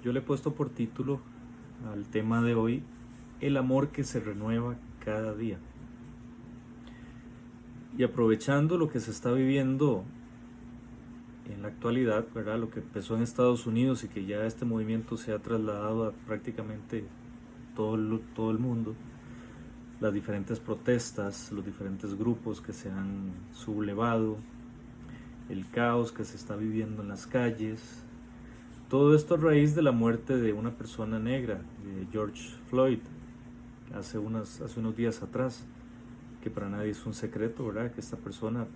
Yo le he puesto por título al tema de hoy, el amor que se renueva cada día. Y aprovechando lo que se está viviendo en la actualidad, ¿verdad? Lo que empezó en Estados Unidos y que ya este movimiento se ha trasladado a prácticamente todo el mundo, las diferentes protestas, los diferentes grupos que se han sublevado, el caos que se está viviendo en las calles, todo esto a raíz de la muerte de una persona negra, de George Floyd, hace unos días atrás, que para nadie es un secreto, ¿verdad? Que esta persona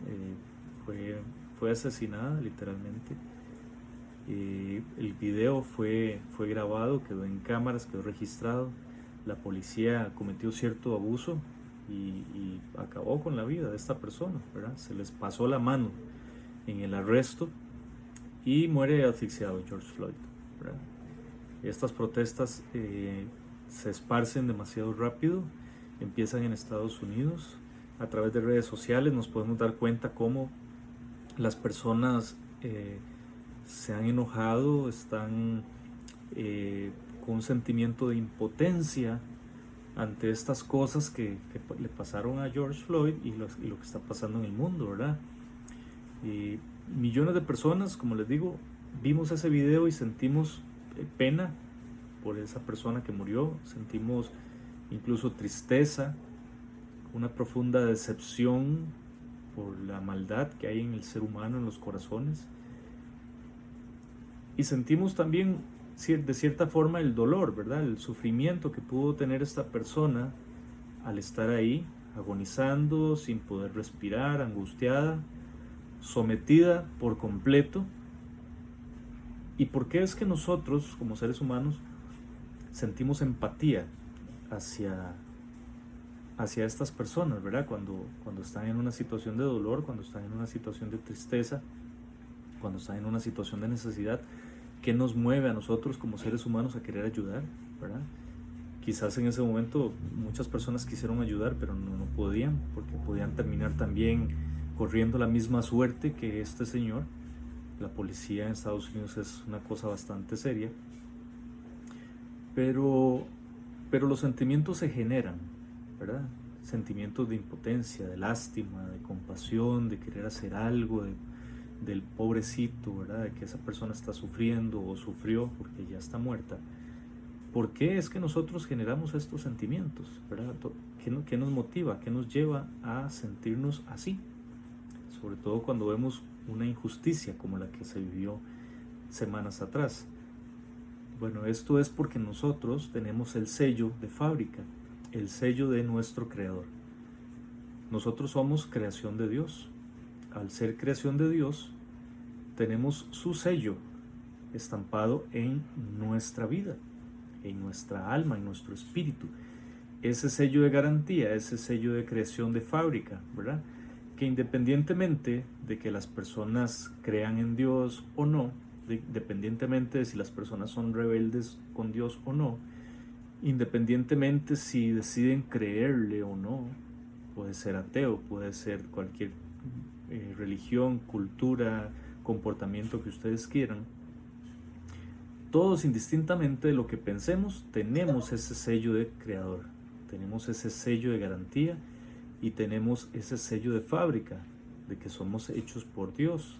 fue asesinada literalmente. El video fue grabado, quedó en cámaras, quedó registrado. La policía cometió cierto abuso y acabó con la vida de esta persona, ¿verdad? Se les pasó la mano en el arresto y muere asfixiado George Floyd, ¿verdad? Estas protestas se esparcen demasiado rápido, empiezan en Estados Unidos. A través de redes sociales nos podemos dar cuenta cómo las personas se han enojado, están con un sentimiento de impotencia ante estas cosas que le pasaron a George Floyd y lo que está pasando en el mundo, ¿verdad? Millones de personas, como les digo, vimos ese video y sentimos pena por esa persona que murió, sentimos incluso tristeza, una profunda decepción por la maldad que hay en el ser humano, en los corazones, y sentimos también de cierta forma el dolor, ¿verdad? El sufrimiento que pudo tener esta persona al estar ahí, agonizando, sin poder respirar, angustiada, sometida por completo. ¿Y por qué es que nosotros, como seres humanos, sentimos empatía hacia, hacia estas personas, ¿verdad? Cuando están en una situación de dolor, cuando están en una situación de tristeza, cuando están en una situación de necesidad, ¿qué nos mueve a nosotros como seres humanos a querer ayudar, ¿verdad? Quizás en ese momento muchas personas quisieron ayudar, pero no podían, porque podían terminar también corriendo la misma suerte que este señor. La policía en Estados Unidos es una cosa bastante seria, pero, pero los sentimientos se generan, ¿verdad? Sentimientos de impotencia, de lástima, de compasión, de querer hacer algo, del pobrecito, ¿verdad? De que esa persona está sufriendo o sufrió porque ya está muerta. ¿Por qué es que nosotros generamos estos sentimientos, ¿verdad? ¿Qué nos motiva? ¿Qué nos lleva a sentirnos así? Sobre todo cuando vemos una injusticia como la que se vivió semanas atrás. Bueno, esto es porque nosotros tenemos el sello de fábrica, el sello de nuestro creador. Nosotros somos creación de Dios. Al ser creación de Dios, tenemos su sello estampado en nuestra vida, en nuestra alma, en nuestro espíritu. Ese sello de garantía, ese sello de creación de fábrica, ¿verdad? Que independientemente de que las personas crean en Dios o no, independientemente de si las personas son rebeldes con Dios o no, independientemente si deciden creerle o no, puede ser ateo, puede ser cualquier religión, cultura, comportamiento que ustedes quieran, todos indistintamente de lo que pensemos, tenemos ese sello de creador, tenemos ese sello de garantía y tenemos ese sello de fábrica, de que somos hechos por Dios.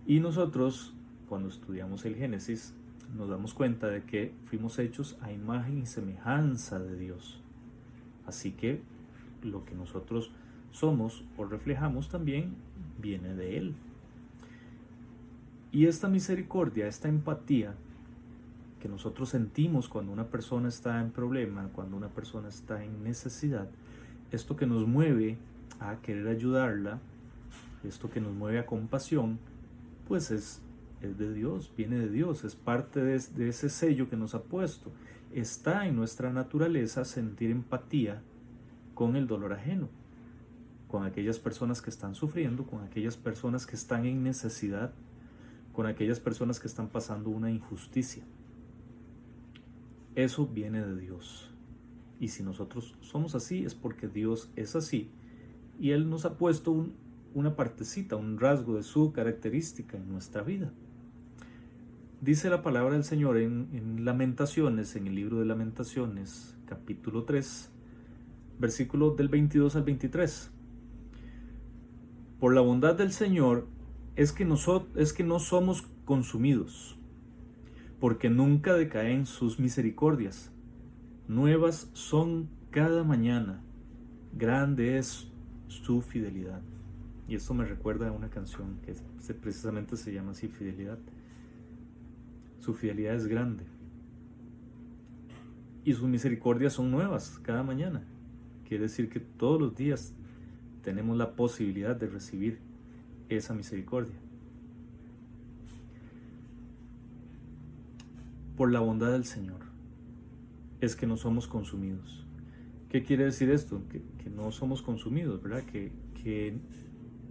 Y nosotros, cuando estudiamos el Génesis, nos damos cuenta de que fuimos hechos a imagen y semejanza de Dios. Así que lo que nosotros somos o reflejamos también viene de Él. Y esta misericordia, esta empatía que nosotros sentimos cuando una persona está en problema, cuando una persona está en necesidad, esto que nos mueve a querer ayudarla, esto que nos mueve a compasión, pues es de Dios, viene de Dios, es parte de ese sello que nos ha puesto. Está en nuestra naturaleza sentir empatía con el dolor ajeno, con aquellas personas que están sufriendo, con aquellas personas que están en necesidad, con aquellas personas que están pasando una injusticia. Eso viene de Dios. Y si nosotros somos así, es porque Dios es así. Y Él nos ha puesto una partecita, un rasgo de su característica en nuestra vida. Dice la palabra del Señor en Lamentaciones, en el libro de Lamentaciones, capítulo 3, versículo del 22 al 23. Por la bondad del Señor es que no somos consumidos, porque nunca decaen sus misericordias. Nuevas son cada mañana, grande es su fidelidad. Y esto me recuerda a una canción que precisamente se llama así, Fidelidad. Su fidelidad es grande y sus misericordias son nuevas cada mañana. Quiere decir que todos los días tenemos la posibilidad de recibir esa misericordia. Por la bondad del Señor es que no somos consumidos. ¿Qué quiere decir esto? Que no somos consumidos, ¿verdad? Que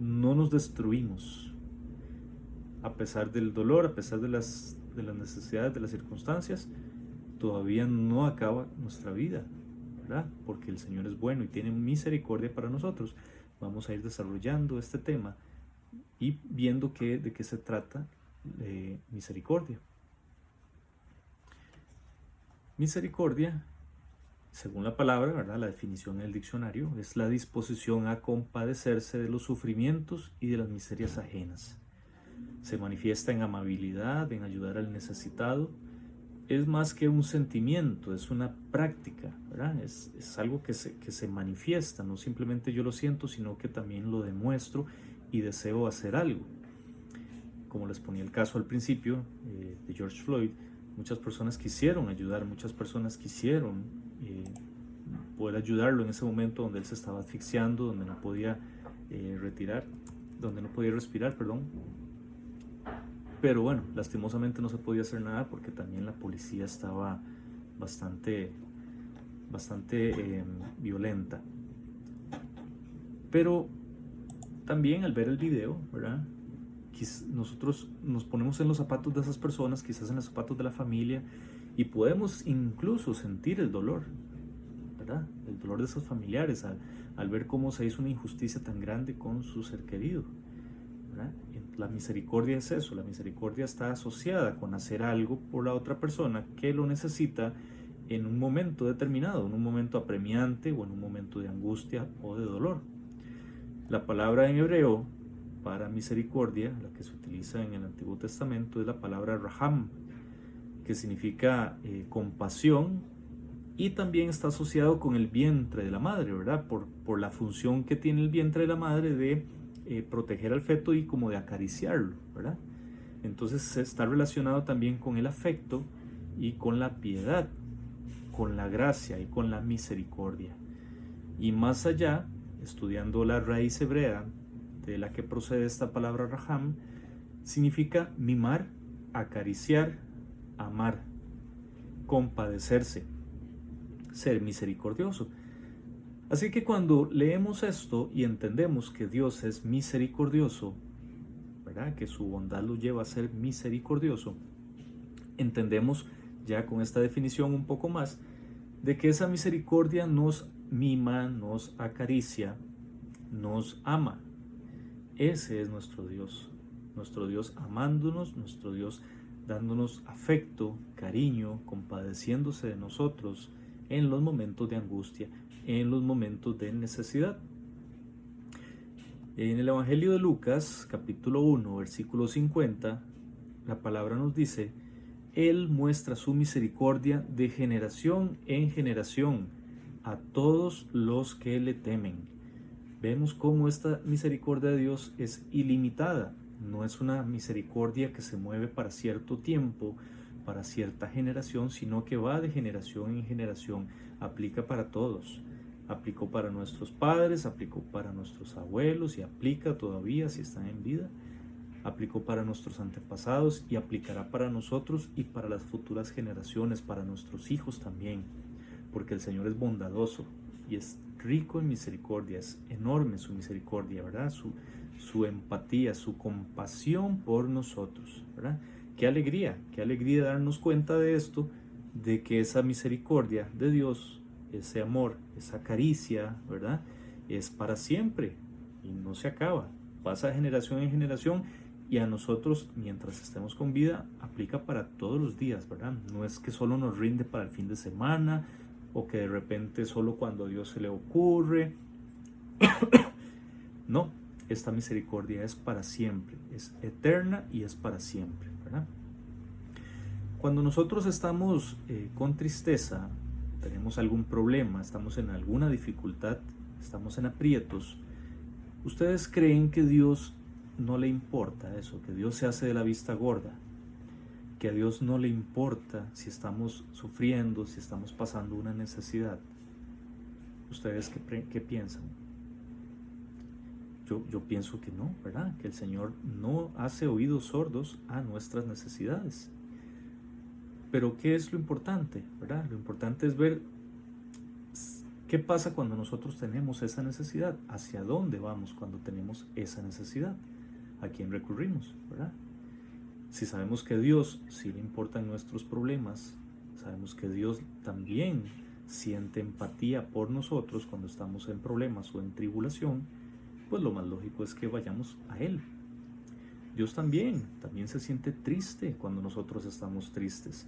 no nos destruimos a pesar del dolor, a pesar de las necesidades, de las circunstancias. Todavía no acaba nuestra vida, ¿verdad? Porque el Señor es bueno y tiene misericordia para nosotros. Vamos a ir desarrollando este tema y viendo de qué se trata misericordia. Misericordia, según la palabra, ¿verdad? La definición en el diccionario, es la disposición a compadecerse de los sufrimientos y de las miserias ajenas. Se manifiesta en amabilidad, en ayudar al necesitado. Es más que un sentimiento, es una práctica, ¿verdad? Es algo que se manifiesta, no simplemente yo lo siento, sino que también lo demuestro y deseo hacer algo. Como les ponía el caso al principio de George Floyd, muchas personas quisieron ayudar, muchas personas quisieron poder ayudarlo en ese momento donde él se estaba asfixiando, donde no podía respirar, perdón. Pero bueno, lastimosamente no se podía hacer nada porque también la policía estaba bastante violenta. Pero también al ver el video, ¿verdad? Nosotros nos ponemos en los zapatos de esas personas, quizás en los zapatos de la familia, y podemos incluso sentir el dolor, ¿verdad? El dolor de esos familiares al ver cómo se hizo una injusticia tan grande con su ser querido, ¿verdad? La misericordia es eso, la misericordia está asociada con hacer algo por la otra persona que lo necesita en un momento determinado, en un momento apremiante o en un momento de angustia o de dolor. La palabra en hebreo para misericordia, la que se utiliza en el Antiguo Testamento, es la palabra raham, que significa compasión, y también está asociado con el vientre de la madre, ¿verdad? Por la función que tiene el vientre de la madre de proteger al feto y como de acariciarlo, ¿verdad? Entonces está relacionado también con el afecto y con la piedad, con la gracia y con la misericordia. Y más allá, estudiando la raíz hebrea de la que procede esta palabra raham, significa mimar, acariciar, amar, compadecerse, ser misericordioso. Así que cuando leemos esto y entendemos que Dios es misericordioso, ¿verdad? Que su bondad lo lleva a ser misericordioso, entendemos ya con esta definición un poco más de que esa misericordia nos mima, nos acaricia, nos ama. Ese es nuestro Dios amándonos, nuestro Dios dándonos afecto, cariño, compadeciéndose de nosotros en los momentos de angustia, en los momentos de necesidad. En el Evangelio de Lucas, capítulo 1, versículo 50, la palabra nos dice: Él muestra su misericordia de generación en generación a todos los que le temen. Vemos cómo esta misericordia de Dios es ilimitada. No es una misericordia que se mueve para cierto tiempo, para cierta generación, sino que va de generación en generación. Aplica para todos. Aplicó para nuestros padres, aplicó para nuestros abuelos y aplica todavía si están en vida. Aplicó para nuestros antepasados y aplicará para nosotros y para las futuras generaciones, para nuestros hijos también. Porque el Señor es bondadoso y es rico en misericordia, es enorme su misericordia, ¿verdad? Su empatía, su compasión por nosotros, ¿verdad? Qué alegría darnos cuenta de esto, de que esa misericordia de Dios, ese amor, esa caricia, ¿verdad? Es para siempre y no se acaba, pasa de generación en generación Y a nosotros, mientras estemos con vida, aplica para todos los días, ¿verdad? No es que solo nos rinde para el fin de semana o que de repente solo cuando a Dios se le ocurre. No, esta misericordia es para siempre, es eterna y es para siempre, ¿verdad? Cuando nosotros estamos con tristeza, tenemos algún problema, estamos en alguna dificultad, estamos en aprietos, ¿ustedes creen que Dios no le importa eso? Que Dios se hace de la vista gorda, que a Dios no le importa si estamos sufriendo, si estamos pasando una necesidad. ¿Ustedes qué piensan? Yo pienso que no, ¿verdad? Que el Señor no hace oídos sordos a nuestras necesidades. Pero ¿qué es lo importante, verdad? Lo importante es ver qué pasa cuando nosotros tenemos esa necesidad, hacia dónde vamos cuando tenemos esa necesidad, a quién recurrimos, ¿verdad? Si sabemos que a Dios sí le importan nuestros problemas, sabemos que Dios también siente empatía por nosotros cuando estamos en problemas o en tribulación, pues lo más lógico es que vayamos a Él. Dios también se siente triste cuando nosotros estamos tristes.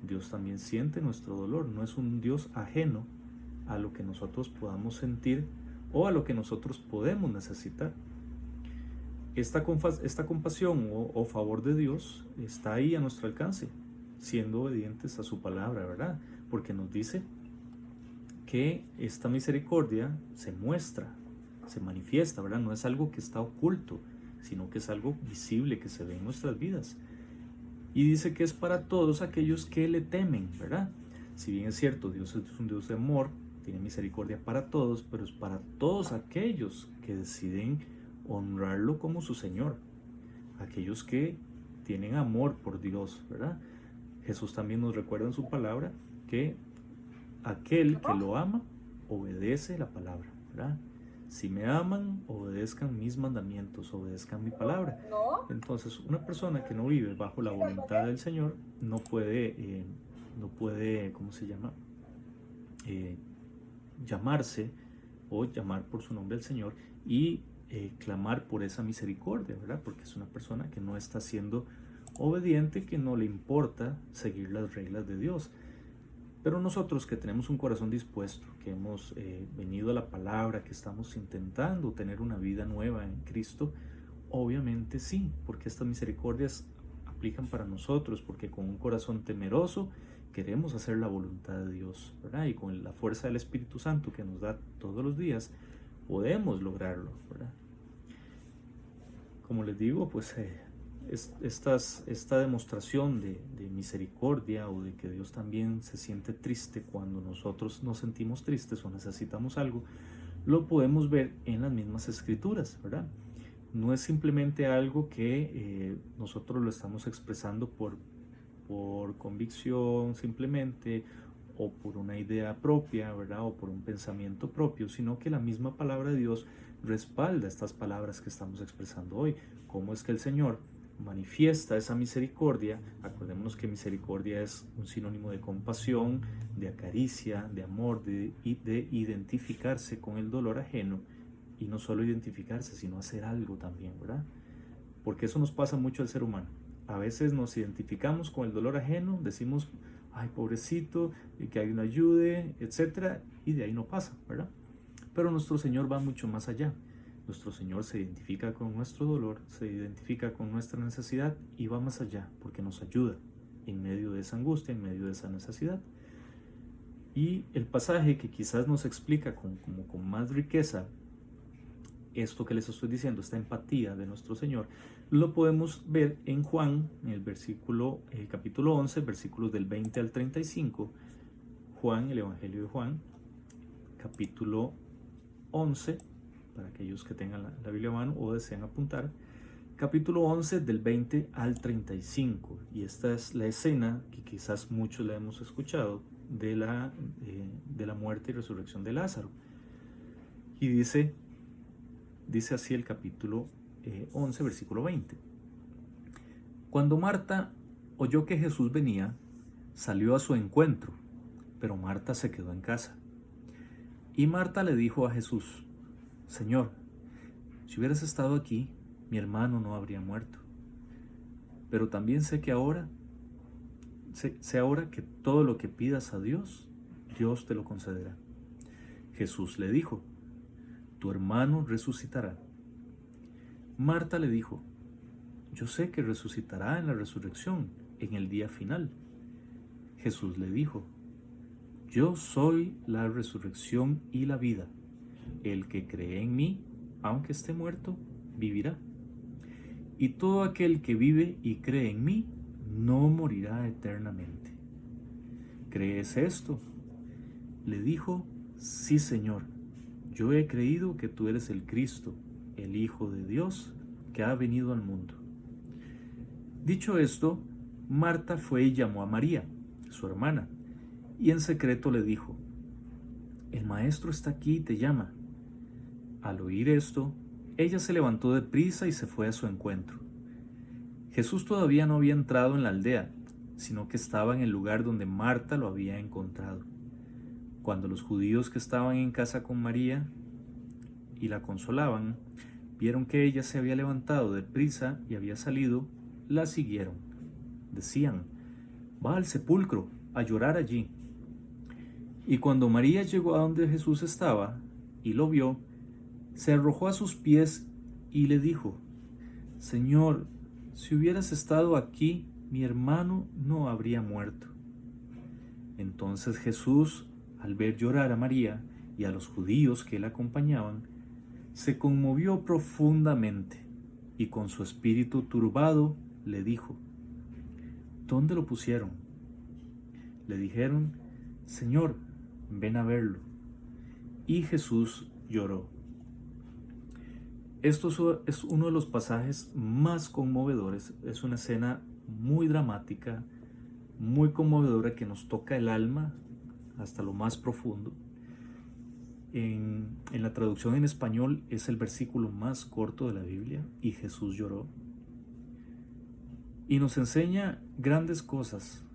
Dios también siente nuestro dolor, no es un Dios ajeno a lo que nosotros podamos sentir o a lo que nosotros podemos necesitar. Esta compasión o favor de Dios está ahí a nuestro alcance, siendo obedientes a su palabra, ¿verdad? Porque nos dice que esta misericordia se muestra, se manifiesta, ¿verdad? No es algo que está oculto, sino que es algo visible que se ve en nuestras vidas. Y dice que es para todos aquellos que le temen, ¿verdad? Si bien es cierto, Dios es un Dios de amor, tiene misericordia para todos, pero es para todos aquellos que deciden honrarlo como su Señor, aquellos que tienen amor por Dios, ¿verdad? Jesús también nos recuerda en su palabra que aquel que lo ama obedece la palabra, ¿verdad? Si me aman, obedezcan mis mandamientos, obedezcan mi palabra. Entonces, una persona que no vive bajo la voluntad del Señor no puede, ¿cómo se llama? Llamarse o llamar por su nombre al Señor y clamar por esa misericordia, ¿verdad? Porque es una persona que no está siendo obediente, que no le importa seguir las reglas de Dios. Pero nosotros que tenemos un corazón dispuesto, que hemos venido a la palabra, que estamos intentando tener una vida nueva en Cristo, obviamente sí, porque estas misericordias aplican para nosotros, porque con un corazón temeroso queremos hacer la voluntad de Dios, ¿verdad? Y con la fuerza del Espíritu Santo que nos da todos los días, podemos lograrlo, ¿verdad? Como les digo, pues esta demostración de misericordia o de que Dios también se siente triste cuando nosotros nos sentimos tristes o necesitamos algo, lo podemos ver en las mismas escrituras, ¿verdad? No es simplemente algo que nosotros lo estamos expresando por convicción simplemente o por una idea propia, ¿verdad? O por un pensamiento propio, sino que la misma palabra de Dios respalda estas palabras que estamos expresando hoy. ¿Cómo es que el Señor manifiesta esa misericordia? Acordémonos que misericordia es un sinónimo de compasión, de acaricia, de amor, de identificarse con el dolor ajeno, y no solo identificarse, sino hacer algo también, ¿verdad? Porque eso nos pasa mucho al ser humano. A veces nos identificamos con el dolor ajeno, decimos, ay, pobrecito, y que alguien lo ayude, etc. Y de ahí no pasa, ¿verdad? Pero nuestro Señor va mucho más allá. Nuestro Señor se identifica con nuestro dolor, se identifica con nuestra necesidad y va más allá, porque nos ayuda en medio de esa angustia, en medio de esa necesidad. Y el pasaje que quizás nos explica con más riqueza esto que les estoy diciendo, esta empatía de nuestro Señor, lo podemos ver en Juan, en el capítulo 11, versículos del 20 al 35. Juan, el Evangelio de Juan, capítulo 11, para aquellos que tengan la Biblia a mano o desean apuntar, capítulo 11 del 20 al 35. Y esta es la escena que quizás muchos la hemos escuchado de la muerte y resurrección de Lázaro. Y dice así el capítulo 11, versículo 20. Cuando Marta oyó que Jesús venía, salió a su encuentro, pero Marta se quedó en casa. Y Marta le dijo a Jesús, Señor, si hubieras estado aquí, mi hermano no habría muerto. pero también sé que sé ahora que todo lo que pidas a Dios, Dios te lo concederá. Jesús le dijo: tu hermano resucitará. Marta le dijo: yo sé que resucitará en la resurrección, en el día final. Jesús le dijo: yo soy la resurrección y la vida. El que cree en mí, aunque esté muerto, vivirá. Y todo aquel que vive y cree en mí, no morirá eternamente. ¿Crees esto? Le dijo: sí, Señor, yo he creído que tú eres el Cristo, el Hijo de Dios, que ha venido al mundo. Dicho esto, Marta fue y llamó a María, su hermana, y en secreto le dijo: el maestro está aquí y te llama. Al oír esto, ella se levantó de prisa y se fue a su encuentro. Jesús todavía no había entrado en la aldea, sino que estaba en el lugar donde Marta lo había encontrado. Cuando los judíos que estaban en casa con María y la consolaban, vieron que ella se había levantado de prisa y había salido, la siguieron. Decían: va al sepulcro a llorar allí. Y cuando María llegó a donde Jesús estaba y lo vio, se arrojó a sus pies y le dijo: Señor, si hubieras estado aquí, mi hermano no habría muerto. Entonces Jesús, al ver llorar a María y a los judíos que la acompañaban, se conmovió profundamente y con su espíritu turbado le dijo: ¿dónde lo pusieron? Le dijeron: Señor, ven a verlo. Y Jesús lloró. Esto es uno de los pasajes más conmovedores. Es una escena muy dramática, muy conmovedora, que nos toca el alma hasta lo más profundo. En la traducción en español es el versículo más corto de la Biblia: y Jesús lloró. Y nos enseña grandes cosas,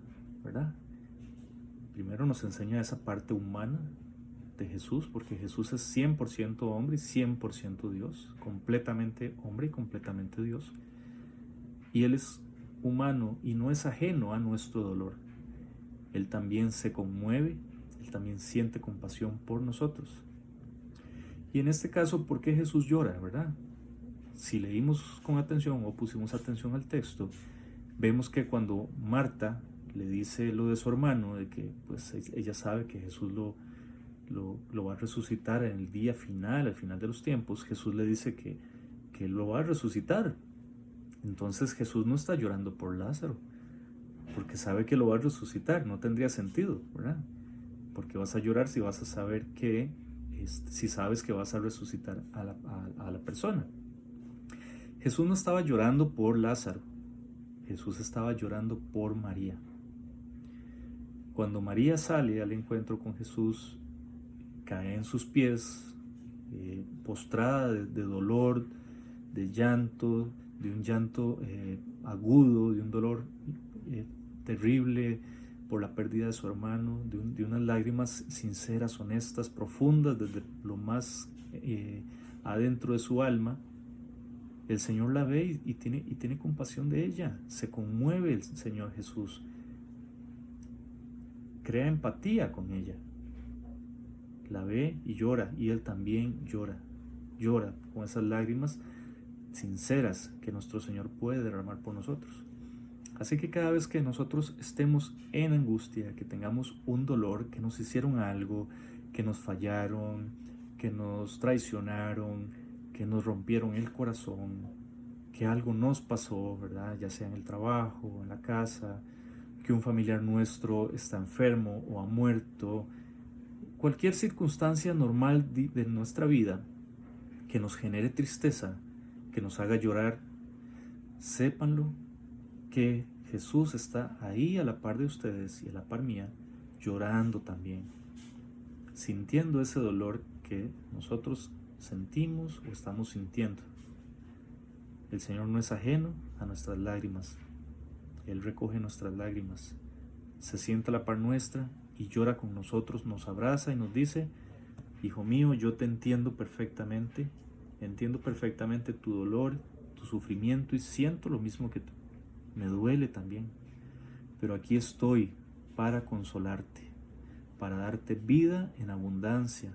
¿verdad? Primero nos enseña esa parte humana de Jesús, porque Jesús es 100% hombre y 100% Dios, completamente hombre y completamente Dios. Y Él es humano y no es ajeno a nuestro dolor. Él también se conmueve, Él también siente compasión por nosotros. Y en este caso, ¿por qué Jesús llora, verdad? Si leímos con atención o pusimos atención al texto, vemos que cuando Marta le dice lo de su hermano, de que pues ella sabe que Jesús lo va a resucitar en el día final, al final de los tiempos, Jesús le dice que Él lo va a resucitar. Entonces Jesús no está llorando por Lázaro, porque sabe que lo va a resucitar. No tendría sentido, ¿verdad? Porque vas a llorar si vas a saber que, si sabes que vas a resucitar a la persona. Jesús no estaba llorando por Lázaro, Jesús estaba llorando por María. Cuando María sale al encuentro con Jesús, cae en sus pies, postrada de dolor, de llanto, de un llanto agudo, de un dolor terrible por la pérdida de su hermano, de unas lágrimas sinceras, honestas, profundas, desde lo más adentro de su alma. El Señor la ve y tiene compasión de ella. Se conmueve el Señor Jesús. Crea empatía con ella. La ve y llora, y Él también llora. Llora con esas lágrimas sinceras que nuestro Señor puede derramar por nosotros. Así que cada vez que nosotros estemos en angustia, que tengamos un dolor, que nos hicieron algo, que nos fallaron, que nos traicionaron, que nos rompieron el corazón, que algo nos pasó, ¿verdad? Ya sea en el trabajo, en la casa, que un familiar nuestro está enfermo o ha muerto, cualquier circunstancia normal de nuestra vida que nos genere tristeza, que nos haga llorar, sépanlo que Jesús está ahí a la par de ustedes y a la par mía, llorando también, sintiendo ese dolor que nosotros sentimos o estamos sintiendo. El Señor no es ajeno a nuestras lágrimas. Él recoge nuestras lágrimas, se sienta a la par nuestra y llora con nosotros, nos abraza y nos dice: hijo mío, yo te entiendo perfectamente tu dolor, tu sufrimiento, y siento lo mismo que tú. me duele también, pero aquí estoy para consolarte, para darte vida en abundancia,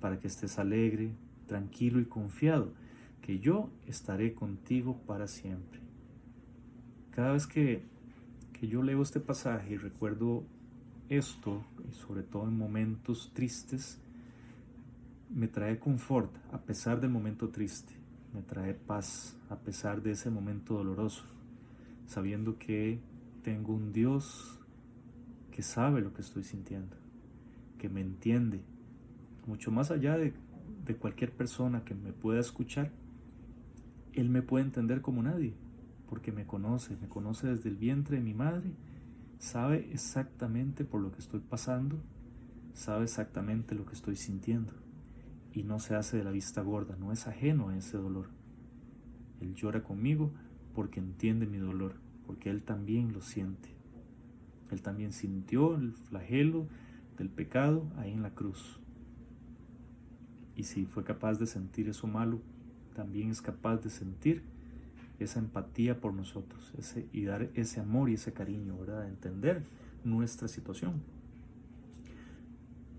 para que estés alegre, tranquilo y confiado, que yo estaré contigo para siempre. Cada vez que yo leo este pasaje y recuerdo esto, y sobre todo en momentos tristes, me trae confort a pesar del momento triste, me trae paz a pesar de ese momento doloroso, sabiendo que tengo un Dios que sabe lo que estoy sintiendo, que me entiende, mucho más allá de cualquier persona que me pueda escuchar. Él me puede entender como nadie, porque me conoce desde el vientre de mi madre, sabe exactamente por lo que estoy pasando, sabe exactamente lo que estoy sintiendo, y no se hace de la vista gorda, no es ajeno a ese dolor. Él llora conmigo porque entiende mi dolor, porque Él también lo siente. Él también sintió el flagelo del pecado ahí en la cruz. Y si fue capaz de sentir eso malo, también es capaz de sentir esa empatía por nosotros, y dar ese amor y ese cariño, ¿verdad? De entender nuestra situación.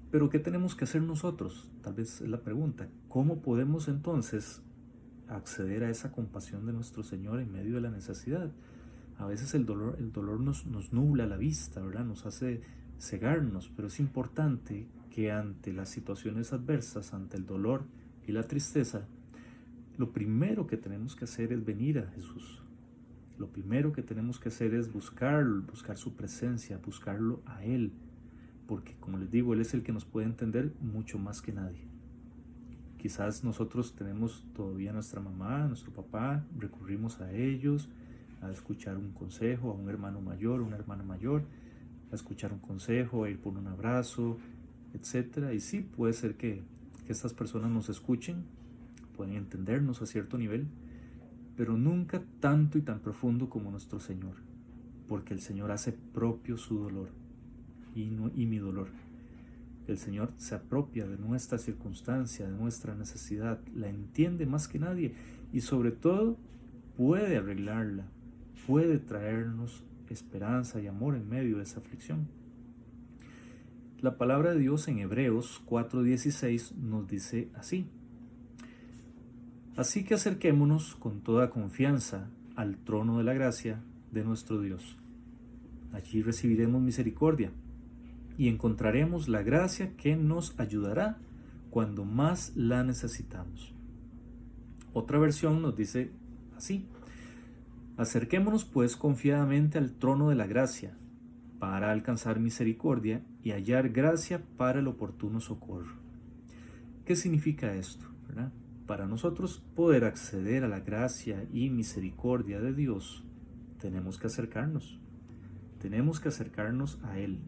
Pero ¿qué tenemos que hacer nosotros? Tal vez es la pregunta. ¿Cómo podemos entonces acceder a esa compasión de nuestro Señor en medio de la necesidad? A veces el dolor nos nubla la vista, ¿verdad? Nos hace cegarnos, pero es importante que ante las situaciones adversas, ante el dolor y la tristeza, lo primero que tenemos que hacer es venir a Jesús. Lo primero que tenemos que hacer es buscar su presencia, buscarlo a Él, porque como les digo, Él es el que nos puede entender mucho más que nadie. Quizás nosotros tenemos todavía a nuestra mamá, a nuestro papá, recurrimos a ellos, a escuchar un consejo, a un hermano mayor, una hermana mayor, a escuchar un consejo, a ir por un abrazo, etc. Y sí, puede ser que estas personas nos escuchen, pueden entendernos a cierto nivel, pero nunca tanto y tan profundo como nuestro Señor, porque el Señor hace propio su dolor y mi dolor. El Señor se apropia de nuestra circunstancia, de nuestra necesidad, la entiende más que nadie y sobre todo puede arreglarla, puede traernos esperanza y amor en medio de esa aflicción. La palabra de Dios en Hebreos 4:16 nos dice así: así que acerquémonos con toda confianza al trono de la gracia de nuestro Dios. Allí recibiremos misericordia y encontraremos la gracia que nos ayudará cuando más la necesitamos. Otra versión nos dice así: acerquémonos pues confiadamente al trono de la gracia para alcanzar misericordia y hallar gracia para el oportuno socorro. ¿Qué significa esto? ¿Verdad? Para nosotros poder acceder a la gracia y misericordia de Dios, tenemos que acercarnos a Él.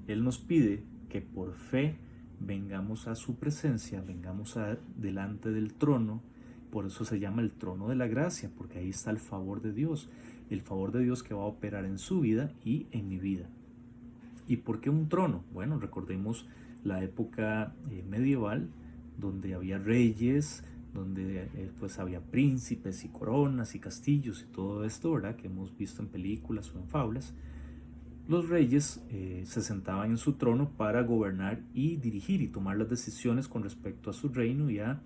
Él nos pide que por fe vengamos a su presencia, vengamos delante del trono. Por eso se llama el trono de la gracia, porque ahí está el favor de Dios que va a operar en su vida y en mi vida. ¿Y por qué un trono? Bueno, recordemos la época medieval, donde había reyes, donde pues había príncipes y coronas y castillos y todo esto, ¿verdad? Que hemos visto en películas o en fábulas. Los reyes se sentaban en su trono para gobernar y dirigir y tomar las decisiones con respecto a su reino y a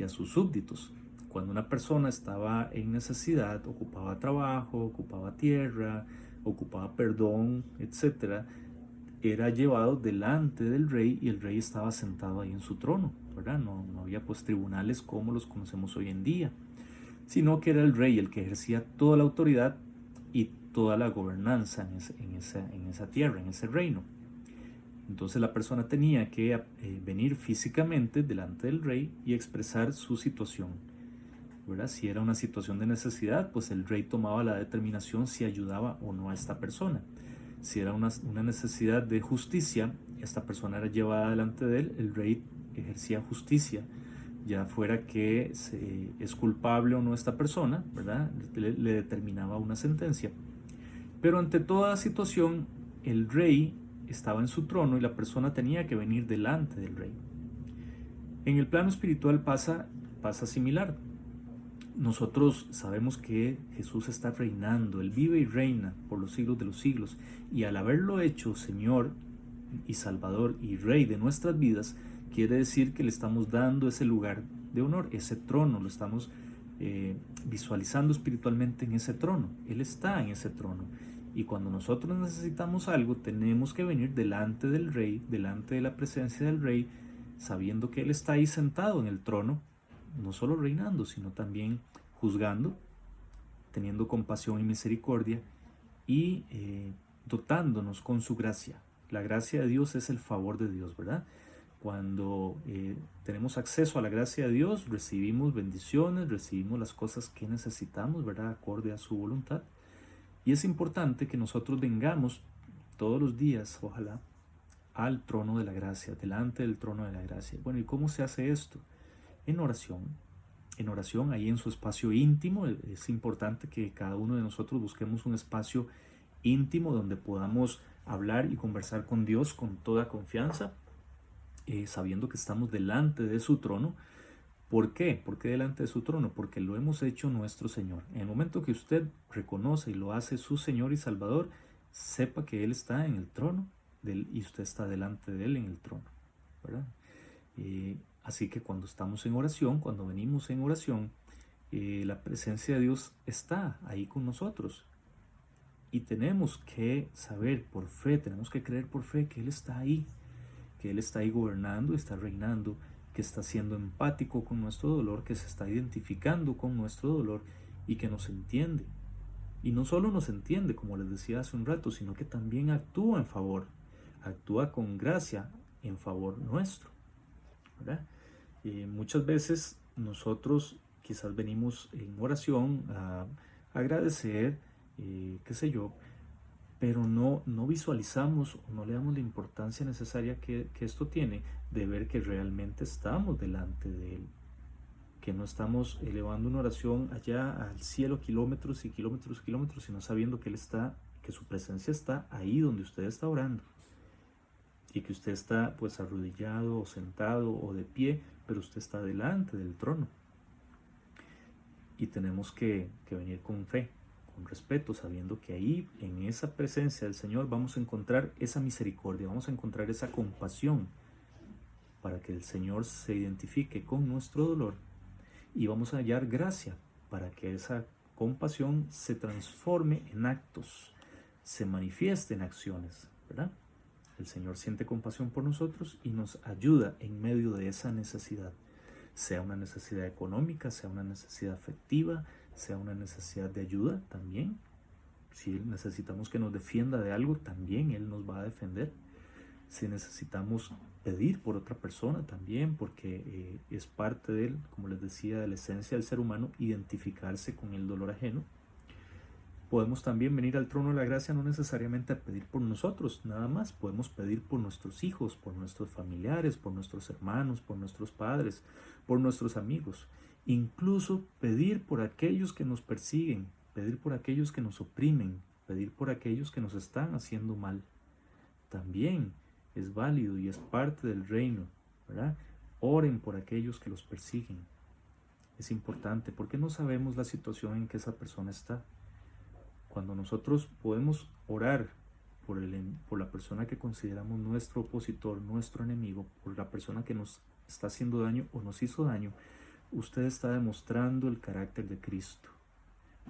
sus súbditos. Cuando una persona estaba en necesidad, ocupaba trabajo, ocupaba tierra, ocupaba perdón, etc., era llevado delante del rey y el rey estaba sentado ahí en su trono, ¿verdad? No había pues tribunales como los conocemos hoy en día, sino que era el rey el que ejercía toda la autoridad y toda la gobernanza en esa tierra, en ese reino. Entonces la persona tenía que venir físicamente delante del rey y expresar su situación, ¿verdad? Si era una situación de necesidad, pues el rey tomaba la determinación si ayudaba o no a esta persona. Si era una necesidad de justicia, esta persona era llevada delante de él, el rey ejercía justicia, ya fuera que es culpable o no esta persona, ¿verdad? Le determinaba una sentencia. Pero ante toda situación, el rey estaba en su trono y la persona tenía que venir delante del rey. En el plano espiritual pasa similar. nosotros sabemos que Jesús está reinando, Él vive y reina por los siglos de los siglos, y al haberlo hecho Señor y Salvador y Rey de nuestras vidas, quiere decir que le estamos dando ese lugar de honor, ese trono, lo estamos visualizando espiritualmente en ese trono. Él está en ese trono. Y cuando nosotros necesitamos algo, tenemos que venir delante del Rey, delante de la presencia del Rey, sabiendo que Él está ahí sentado en el trono, no solo reinando, sino también juzgando, teniendo compasión y misericordia y dotándonos con su gracia. La gracia de Dios es el favor de Dios, ¿verdad? Cuando tenemos acceso a la gracia de Dios, recibimos bendiciones, recibimos las cosas que necesitamos, ¿verdad? Acorde a su voluntad. Y es importante que nosotros vengamos todos los días, ojalá, al trono de la gracia, delante del trono de la gracia. Bueno, ¿y cómo se hace esto? En oración, ahí en su espacio íntimo. Es importante que cada uno de nosotros busquemos un espacio íntimo donde podamos hablar y conversar con Dios con toda confianza, sabiendo que estamos delante de su trono. ¿Por qué? ¿Por qué delante de su trono? Porque lo hemos hecho nuestro Señor. En el momento que usted reconoce y lo hace su Señor y Salvador, sepa que Él está en el trono y usted está delante de Él en el trono, ¿verdad? Así que cuando estamos en oración, cuando venimos en oración, la presencia de Dios está ahí con nosotros. Y tenemos que saber por fe, tenemos que creer por fe que Él está ahí, que Él está ahí gobernando, está reinando, que está siendo empático con nuestro dolor, que se está identificando con nuestro dolor y que nos entiende. Y no solo nos entiende, como les decía hace un rato, sino que también actúa en favor, actúa con gracia en favor nuestro, ¿verdad? Muchas veces nosotros quizás venimos en oración a agradecer, qué sé yo, pero no visualizamos o no le damos la importancia necesaria que esto tiene de ver que realmente estamos delante de Él, que no estamos elevando una oración allá al cielo, kilómetros y kilómetros y kilómetros, sino sabiendo que Él está, que su presencia está ahí donde usted está orando, y que usted está pues arrodillado o sentado o de pie, pero usted está delante del trono. Y tenemos que venir con fe, con respeto, sabiendo que ahí, en esa presencia del Señor, vamos a encontrar esa misericordia, vamos a encontrar esa compasión, para que el Señor se identifique con nuestro dolor, y vamos a hallar gracia para que esa compasión se transforme en actos, se manifieste en acciones, ¿verdad? El Señor siente compasión por nosotros y nos ayuda en medio de esa necesidad, sea una necesidad económica, sea una necesidad afectiva, sea una necesidad de ayuda también. Si necesitamos que nos defienda de algo, también Él nos va a defender. Si necesitamos pedir por otra persona también, porque es parte de Él, como les decía, de la esencia del ser humano, identificarse con el dolor ajeno. Podemos también venir al trono de la gracia no necesariamente a pedir por nosotros, nada más. Podemos pedir por nuestros hijos, por nuestros familiares, por nuestros hermanos, por nuestros padres, por nuestros amigos. Incluso pedir por aquellos que nos persiguen, pedir por aquellos que nos oprimen, pedir por aquellos que nos están haciendo mal. También es válido y es parte del reino, ¿verdad? Oren por aquellos que los persiguen. Es importante porque no sabemos la situación en que esa persona está. Cuando nosotros podemos orar por la persona que consideramos nuestro opositor, nuestro enemigo, por la persona que nos está haciendo daño o nos hizo daño, usted está demostrando el carácter de Cristo.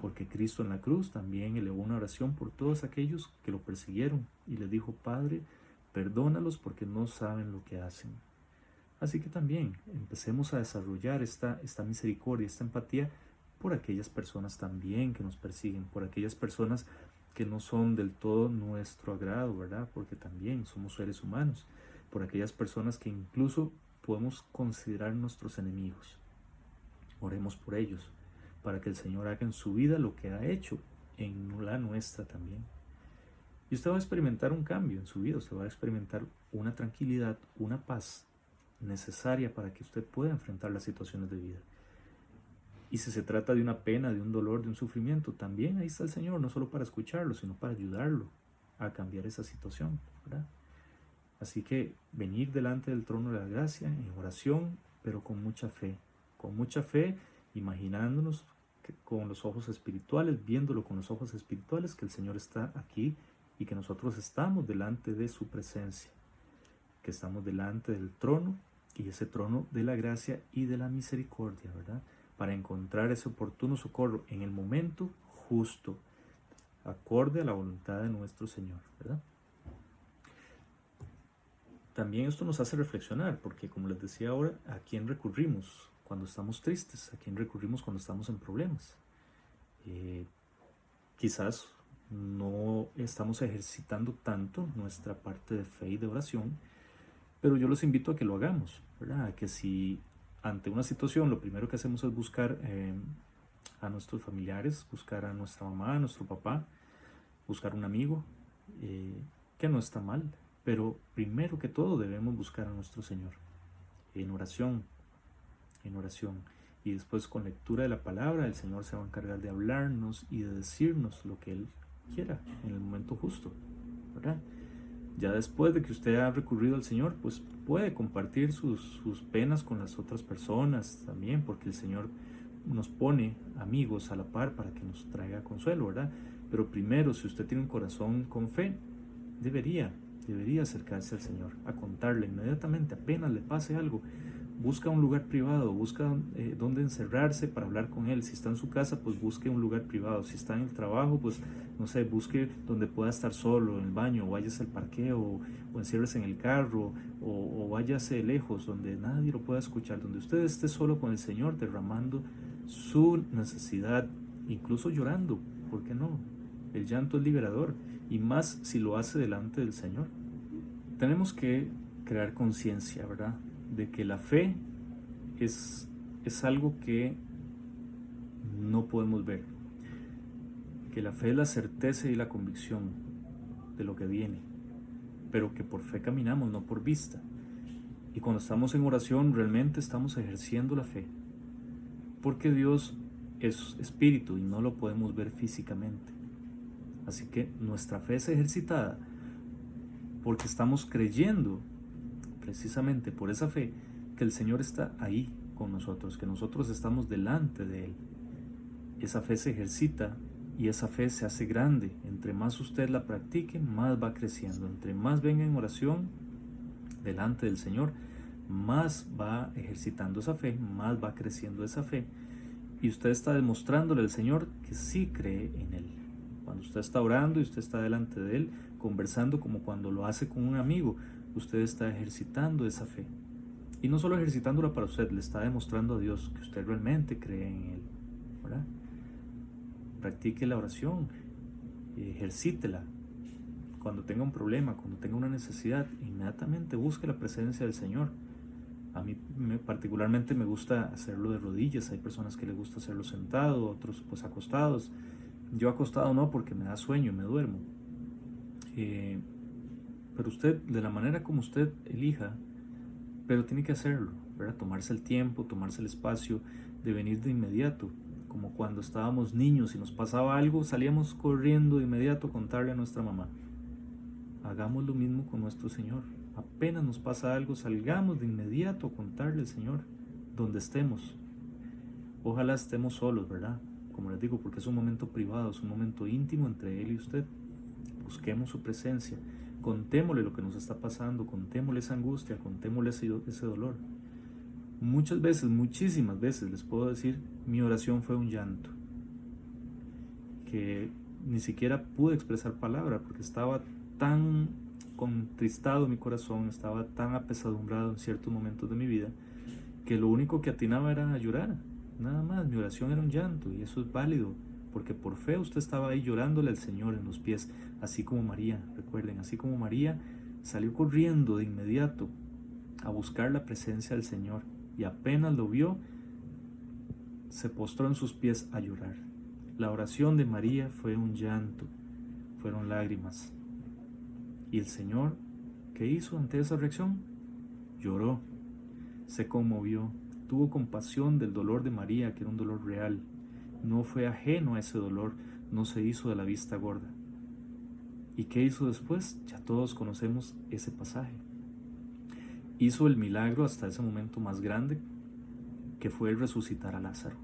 Porque Cristo en la cruz también elevó una oración por todos aquellos que lo persiguieron y les dijo: Padre, perdónalos porque no saben lo que hacen. Así que también empecemos a desarrollar esta misericordia, esta empatía por aquellas personas también que nos persiguen, por aquellas personas que no son del todo nuestro agrado, ¿verdad? Porque también somos seres humanos, por aquellas personas que incluso podemos considerar nuestros enemigos. Oremos por ellos, para que el Señor haga en su vida lo que ha hecho en la nuestra también. Y usted va a experimentar un cambio en su vida, usted va a experimentar una tranquilidad, una paz necesaria para que usted pueda enfrentar las situaciones de vida. Y si se trata de una pena, de un dolor, de un sufrimiento, también ahí está el Señor, no solo para escucharlo, sino para ayudarlo a cambiar esa situación, ¿verdad? Así que venir delante del trono de la gracia en oración, pero con mucha fe, imaginándonos con los ojos espirituales, viéndolo con los ojos espirituales, que el Señor está aquí y que nosotros estamos delante de su presencia, que estamos delante del trono, y ese trono de la gracia y de la misericordia, ¿verdad? Para encontrar ese oportuno socorro en el momento justo, acorde a la voluntad de nuestro Señor, ¿verdad? También esto nos hace reflexionar, porque como les decía ahora, ¿a quién recurrimos cuando estamos tristes? ¿A quién recurrimos cuando estamos en problemas? Quizás no estamos ejercitando tanto nuestra parte de fe y de oración, pero yo los invito a que lo hagamos, ¿verdad? A que si ante una situación lo primero que hacemos es buscar a nuestros familiares, buscar a nuestra mamá, a nuestro papá, buscar un amigo, que no está mal, pero primero que todo debemos buscar a nuestro Señor en oración, en oración. Y después con lectura de la palabra, el Señor se va a encargar de hablarnos y de decirnos lo que Él quiera en el momento justo, ¿verdad? Ya después de que usted ha recurrido al Señor, pues puede compartir sus penas con las otras personas también, porque el Señor nos pone amigos a la par para que nos traiga consuelo, ¿verdad? Pero primero, si usted tiene un corazón con fe, debería acercarse al Señor, a contarle inmediatamente, apenas le pase algo. Busca un lugar privado, busca donde encerrarse para hablar con Él. Si está en su casa, pues busque un lugar privado. Si está en el trabajo, pues no sé, busque donde pueda estar solo, en el baño, o váyase al parqueo, o enciérrese en el carro, o váyase lejos, donde nadie lo pueda escuchar, donde usted esté solo con el Señor, derramando su necesidad, incluso llorando, ¿por qué no? El llanto es liberador, y más si lo hace delante del Señor. Tenemos que crear conciencia, ¿verdad? De que la fe es algo que no podemos ver, que la fe es la certeza y la convicción de lo que viene, pero que por fe caminamos, no por vista. Y cuando estamos en oración realmente estamos ejerciendo la fe, porque Dios es espíritu y no lo podemos ver físicamente. Así que nuestra fe es ejercitada porque estamos creyendo, precisamente por esa fe, que el Señor está ahí con nosotros, que nosotros estamos delante de Él. Esa fe se ejercita y esa fe se hace grande. Entre más usted la practique, más va creciendo. Entre más venga en oración delante del Señor, más va ejercitando esa fe, más va creciendo esa fe. Y usted está demostrándole al Señor que sí cree en Él. Cuando usted está orando y usted está delante de Él, conversando como cuando lo hace con un amigo, usted está ejercitando esa fe. Y no solo ejercitándola para usted, le está demostrando a Dios que usted realmente cree en Él, ¿verdad? Practique la oración, ejercítela. Cuando tenga un problema, cuando tenga una necesidad, inmediatamente busque la presencia del Señor. A mí particularmente me gusta hacerlo de rodillas. Hay personas que les gusta hacerlo sentado, otros pues acostados. Yo acostado no, porque me da sueño, me duermo. Pero usted, de la manera como usted elija, pero tiene que hacerlo, ¿verdad? Tomarse el tiempo, tomarse el espacio de venir de inmediato, como cuando estábamos niños y nos pasaba algo, salíamos corriendo de inmediato a contarle a nuestra mamá. Hagamos lo mismo con nuestro Señor. Apenas nos pasa algo, salgamos de inmediato a contarle al Señor donde estemos. Ojalá estemos solos, ¿verdad? Como les digo, porque es un momento privado, es un momento íntimo entre Él y usted. Busquemos su presencia, contémosle lo que nos está pasando, contémosle esa angustia, contémosle ese dolor. Muchas veces, muchísimas veces les puedo decir, mi oración fue un llanto, que ni siquiera pude expresar palabra porque estaba tan contristado mi corazón, estaba tan apesadumbrado en ciertos momentos de mi vida, que lo único que atinaba era a llorar, nada más. Mi oración era un llanto, y eso es válido, porque por fe usted estaba ahí llorándole al Señor en los pies, así como María. Recuerden, así como María salió corriendo de inmediato a buscar la presencia del Señor, y apenas lo vio, se postró en sus pies a llorar. La oración de María fue un llanto, fueron lágrimas. Y el Señor, ¿qué hizo ante esa reacción? Lloró, se conmovió, tuvo compasión del dolor de María, que era un dolor real. No fue ajeno a ese dolor, no se hizo de la vista gorda. ¿Y qué hizo después? Ya todos conocemos ese pasaje. Hizo el milagro hasta ese momento más grande, que fue el resucitar a Lázaro.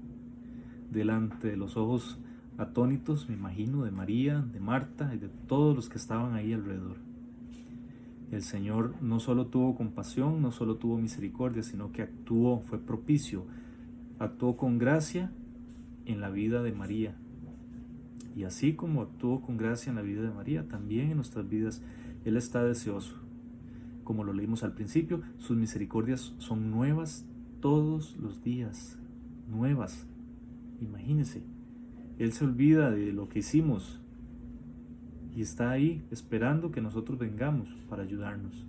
delante de los ojos atónitos, me imagino, de María, de Marta y de todos los que estaban ahí alrededor. El Señor no solo tuvo compasión, no solo tuvo misericordia, sino que actuó, fue propicio, actuó con gracia en la vida de María. Y así como actuó con gracia en la vida de María, también en nuestras vidas Él está deseoso. Como lo leímos al principio, sus misericordias son nuevas todos los días, nuevas. Imagínense, Él se olvida de lo que hicimos y está ahí esperando que nosotros vengamos para ayudarnos.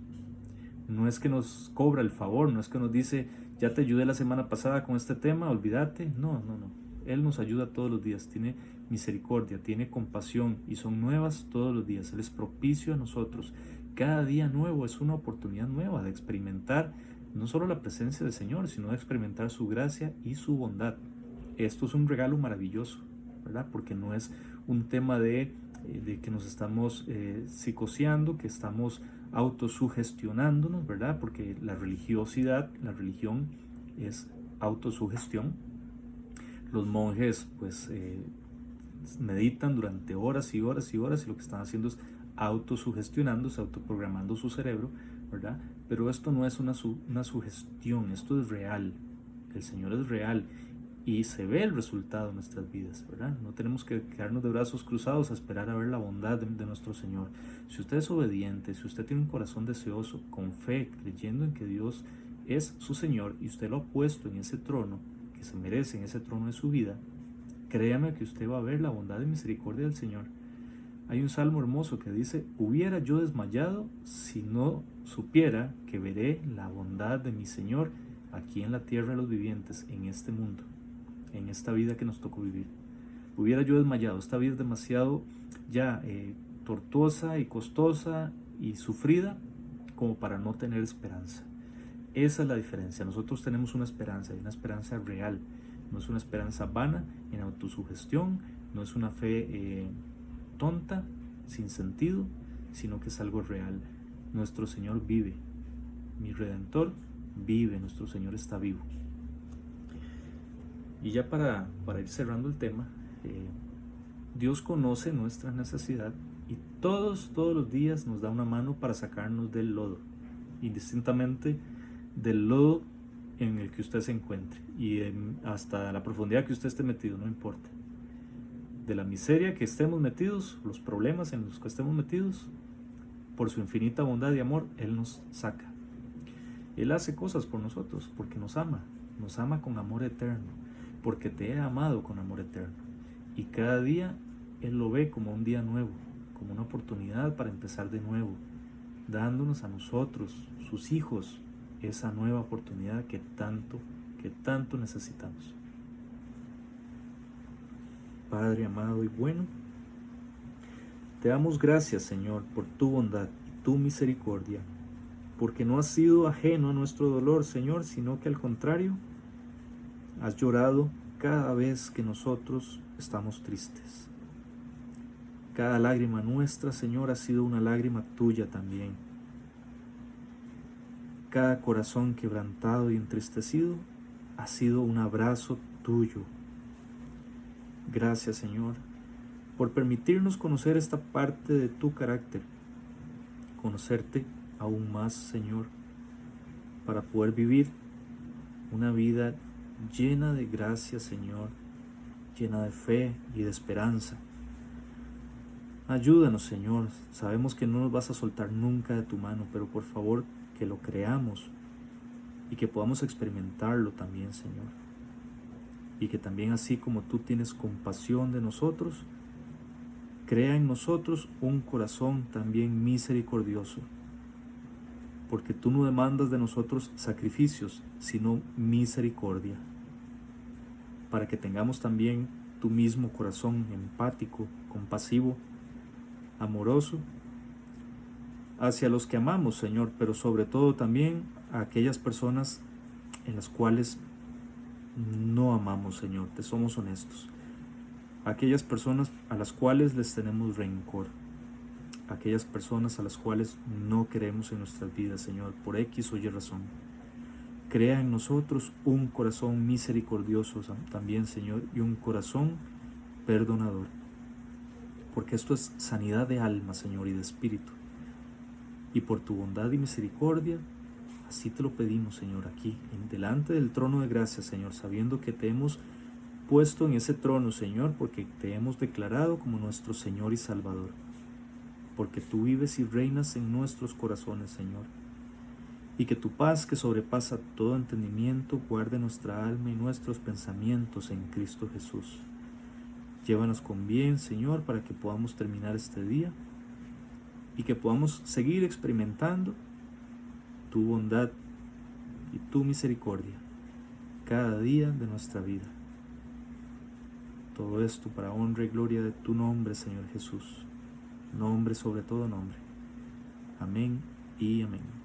No es que nos cobra el favor, no es que nos dice, ya te ayudé la semana pasada con este tema, olvídate. No. Él nos ayuda todos los días, tiene misericordia, tiene compasión y son nuevas todos los días. Él es propicio a nosotros. Cada día nuevo es una oportunidad nueva de experimentar no solo la presencia del Señor, sino de experimentar su gracia y su bondad. Esto es un regalo maravilloso, ¿verdad? Porque no es un tema de que nos estamos psicoseando, que estamos autosugestionándonos, ¿verdad? Porque la religión es autosugestión. Los monjes pues meditan durante horas y horas y horas y lo que están haciendo es autosugestionándose, autoprogramando su cerebro, ¿verdad? Pero esto no es una sugestión, esto es real. El Señor es real y se ve el resultado en nuestras vidas, ¿verdad? No tenemos que quedarnos de brazos cruzados a esperar a ver la bondad de nuestro Señor. Si usted es obediente, si usted tiene un corazón deseoso, con fe, creyendo en que Dios es su Señor y usted lo ha puesto en ese trono, que se merece en ese trono de su vida, créame que usted va a ver la bondad y misericordia del Señor. Hay un salmo hermoso que dice, hubiera yo desmayado si no supiera que veré la bondad de mi Señor aquí en la tierra de los vivientes, en este mundo, en esta vida que nos tocó vivir. Hubiera yo desmayado, esta vida es demasiado ya tortuosa y costosa y sufrida como para no tener esperanza. Esa es la diferencia. Nosotros tenemos una esperanza, y una esperanza real. No es una esperanza vana, en autosugestión, no es una fe tonta, sin sentido, sino que es algo real. Nuestro Señor vive. Mi Redentor vive, nuestro Señor está vivo. Y ya para ir cerrando el tema, Dios conoce nuestra necesidad y todos los días nos da una mano para sacarnos del lodo, indistintamente del lodo en el que usted se encuentre y hasta la profundidad que usted esté metido, no importa. De la miseria que estemos metidos, los problemas en los que estemos metidos, por su infinita bondad y amor, Él nos saca. Él hace cosas por nosotros porque nos ama con amor eterno, porque te he amado con amor eterno. Y cada día Él lo ve como un día nuevo, como una oportunidad para empezar de nuevo, dándonos a nosotros, sus hijos, esa nueva oportunidad que tanto necesitamos. Padre amado y bueno, te damos gracias, Señor, por tu bondad y tu misericordia, porque no has sido ajeno a nuestro dolor, Señor, sino que al contrario, has llorado cada vez que nosotros estamos tristes. Cada lágrima nuestra, Señor, ha sido una lágrima tuya también. Cada corazón quebrantado y entristecido ha sido un abrazo tuyo. Gracias, Señor, por permitirnos conocer esta parte de tu carácter, conocerte aún más, Señor, para poder vivir una vida llena de gracia, Señor, llena de fe y de esperanza. Ayúdanos, Señor, sabemos que no nos vas a soltar nunca de tu mano, pero por favor que lo creamos y que podamos experimentarlo también, Señor. Y que también así como tú tienes compasión de nosotros, crea en nosotros un corazón también misericordioso. Porque tú no demandas de nosotros sacrificios, sino misericordia. Para que tengamos también tu mismo corazón empático, compasivo, amoroso, hacia los que amamos, Señor, pero sobre todo también a aquellas personas en las cuales no amamos, Señor, te somos honestos. Aquellas personas a las cuales les tenemos rencor, aquellas personas a las cuales no queremos en nuestras vidas, Señor, por X o Y razón. Crea en nosotros un corazón misericordioso también, Señor, y un corazón perdonador. Porque esto es sanidad de alma, Señor, y de espíritu. Y por tu bondad y misericordia, así te lo pedimos, Señor, aquí, delante del trono de gracia, Señor, sabiendo que te hemos puesto en ese trono, Señor, porque te hemos declarado como nuestro Señor y Salvador. Porque tú vives y reinas en nuestros corazones, Señor. Y que tu paz, que sobrepasa todo entendimiento, guarde nuestra alma y nuestros pensamientos en Cristo Jesús. Llévanos con bien, Señor, para que podamos terminar este día y que podamos seguir experimentando tu bondad y tu misericordia cada día de nuestra vida. Todo esto para honra y gloria de tu nombre, Señor Jesús. Nombre sobre todo nombre. Amén y amén.